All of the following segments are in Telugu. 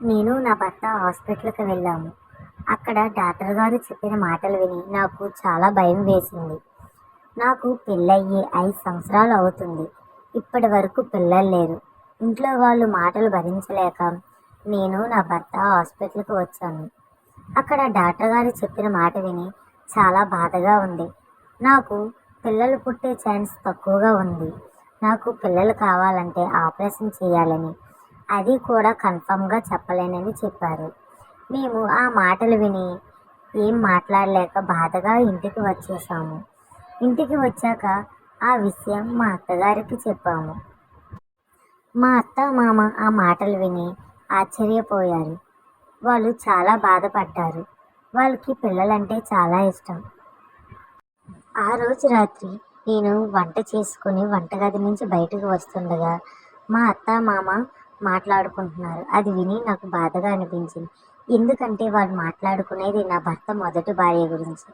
నేను నా భర్త హాస్పిటల్కి వెళ్ళాము. అక్కడ డాక్టర్ గారు చెప్పిన మాటలు విని నాకు చాలా భయం వేసింది. నాకు పెళ్ళయ్యి 5 సంవత్సరాలు అవుతుంది. ఇప్పటి వరకు పిల్లలు లేరు. ఇంట్లో వాళ్ళు మాటలు భరించలేక నేను నా భర్త హాస్పిటల్కి వచ్చాను. అక్కడ డాక్టర్ గారు చెప్పిన మాట విని చాలా బాధగా ఉంది. నాకు పిల్లలు పుట్టే ఛాన్స్ తక్కువగా ఉంది. నాకు పిల్లలు కావాలంటే ఆపరేషన్ చేయాలని, అది కూడా కన్ఫర్మ్గా చెప్పలేనని చెప్పారు. మేము ఆ మాటలు విని ఏం మాట్లాడలేక బాధగా ఇంటికి వచ్చేసాము. ఇంటికి వచ్చాక ఆ విషయం మా అత్తగారికి చెప్పాము. మా అత్త మామ ఆ మాటలు విని ఆశ్చర్యపోయారు. వాళ్ళు చాలా బాధపడ్డారు. వాళ్ళకి పిల్లలంటే చాలా ఇష్టం. ఆ రోజు రాత్రి నేను వంట చేసుకుని వంటగది నుంచి బయటకు వస్తుండగా మా అత్త మామ మాట్లాడుకుంటున్నారు. అది విని నాకు బాధగా అనిపించింది. ఎందుకంటే వాళ్ళు మాట్లాడుకునేది నా భర్త మొదటి భార్య గురించి.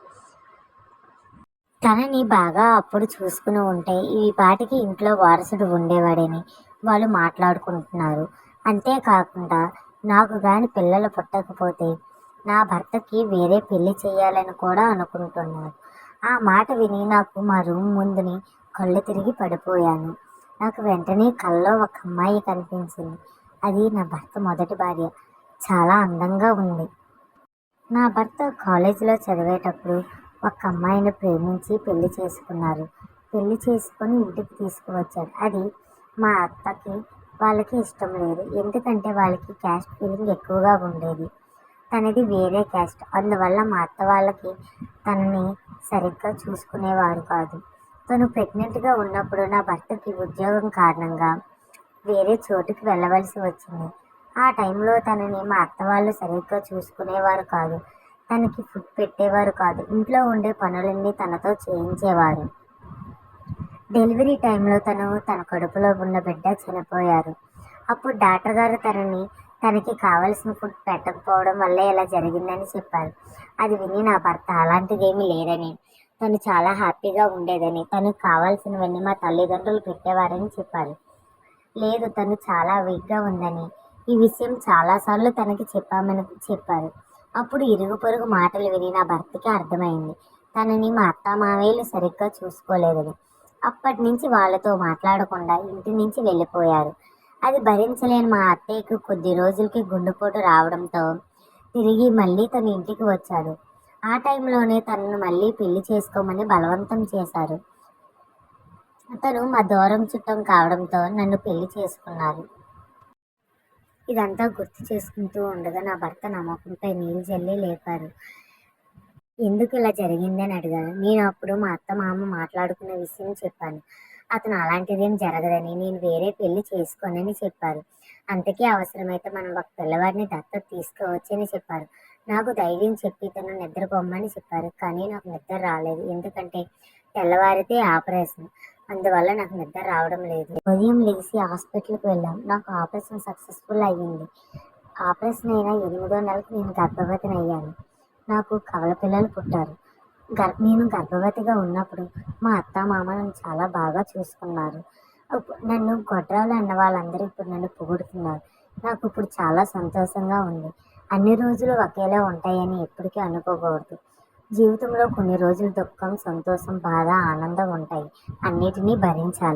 తనని బాగా అప్పుడు చూసుకుని ఉంటే ఈ పాటికి ఇంట్లో వారసుడు ఉండేవాడని వాళ్ళు మాట్లాడుకుంటున్నారు. అంతేకాకుండా నాకు కానీ పిల్లలు పుట్టకపోతే నా భర్తకి వేరే పెళ్లి చేయాలని కూడా అనుకుంటున్నారు. ఆ మాట విని నాకు మా రూమ్ ముందుని కళ్ళు తిరిగి పడిపోయాను. నాకు వెంటనే కల్లో ఒక అమ్మాయి కనిపించింది. అది నా భర్త మొదటి భార్య. చాలా అందంగా ఉంది. నా భర్త కాలేజీలో చదివేటప్పుడు ఒక అమ్మాయిని ప్రేమించి పెళ్లి చేసుకున్నారు. పెళ్లి చేసుకొని ఇంటికి తీసుకువచ్చాడు. అది మా అత్తకి వాళ్ళకి ఇష్టం లేదు. ఎందుకంటే వాళ్ళకి క్యాస్ట్ ఫీలింగ్ ఎక్కువగా ఉండేది. తనది వేరే క్యాస్ట్. అందువల్ల మా అత్త వాళ్ళకి తనని సరిగ్గా చూసుకునేవారు కాదు. తను ప్రెగ్నెంట్గా ఉన్నప్పుడు నా భర్తకి ఉద్యోగం కారణంగా వేరే చోటుకి వెళ్ళవలసి వచ్చింది. ఆ టైంలో తనని మా అత్త వాళ్ళు సరిగ్గా చూసుకునేవారు కాదు. తనకి ఫుడ్ పెట్టేవారు కాదు. ఇంట్లో ఉండే పనులన్నీ తనతో చేయించేవారు. డెలివరీ టైంలో తన కడుపులో ఉన్న బిడ్డ చనిపోయారు. అప్పుడు డాక్టర్ గారు తనకి కావలసిన ఫుడ్ పెట్టకపోవడం వల్లే ఇలా జరిగిందని చెప్పారు. అది విని నా భర్త అలాంటిదేమీ లేదని, తను చాలా హ్యాపీగా ఉండేదని, తనకు కావాల్సినవన్నీ మా తల్లిదండ్రులు పెట్టేవారని చెప్పారు. లేదు, తను చాలా వీక్గా ఉందని, ఈ విషయం చాలాసార్లు తనకి చెప్పామని చెప్పారు. అప్పుడు ఇరుగు పొరుగు మాటలు విని నా భర్తకి అర్థమైంది తనని మా అత్త మామయ్యలు సరిగ్గా చూసుకోలేదని. అప్పటి నుంచి వాళ్ళతో మాట్లాడకుండా ఇంటి నుంచి వెళ్ళిపోయారు. అది భరించలేని మా అత్తయ్యకు కొద్ది రోజులకి గుండెపోటు రావడంతో తిరిగి మళ్ళీ తన ఇంటికి వచ్చాడు. ఆ టైంలోనే తనను మళ్ళీ పెళ్లి చేసుకోమని బలవంతం చేశారు. అతను మా దూరం చుట్టం కావడంతో నన్ను పెళ్లి చేసుకున్నారు. ఇదంతా గుర్తు చేసుకుంటూ ఉండగా నా భర్త నా ముఖంపై నీళ్ళు జల్లి లేపారు. ఎందుకు ఇలా జరిగింది అని అడిగాను. నేను అప్పుడు మా అత్త మామ మాట్లాడుకున్న విషయం చెప్పాను. అతను అలాంటిదేం జరగదని, నేను వేరే పెళ్లి చేసుకోనని చెప్పారు. అంతకీ అవసరమైతే మనం ఒక పిల్లవాడిని దత్తత తీసుకోవచ్చని చెప్పారు. నాకు ధైర్యం చెప్పి తను నిద్రపోమ్మని చెప్పారు. కానీ నాకు నిద్ర రాలేదు. ఎందుకంటే తెల్లవారితే ఆపరేషన్. అందువల్ల నాకు నిద్ర రావడం లేదు. ఉదయం లేచి హాస్పిటల్కి వెళ్ళాం. నాకు ఆపరేషన్ సక్సెస్ఫుల్ అయ్యింది. ఆపరేషన్ అయిన 8వ నెలకు నేను గర్భవతిని అయ్యాను. నాకు కవల పిల్లలు పుట్టారు. నేను గర్భవతిగా ఉన్నప్పుడు మా అత్త మామ నన్ను చాలా బాగా చూసుకున్నారు. నన్ను గొడ్రాలు అన్న వాళ్ళందరూ ఇప్పుడు నన్ను పొగుడుతున్నారు. నాకు ఇప్పుడు చాలా సంతోషంగా ఉంది. అన్ని రోజులు ఒకేలా ఉంటాయని ఎప్పటికీ అనుకోకూడదు. జీవితంలో కొన్ని రోజులు దుఃఖం, సంతోషం, బాధ, ఆనందం ఉంటాయి. అన్నిటినీ భరించాలి.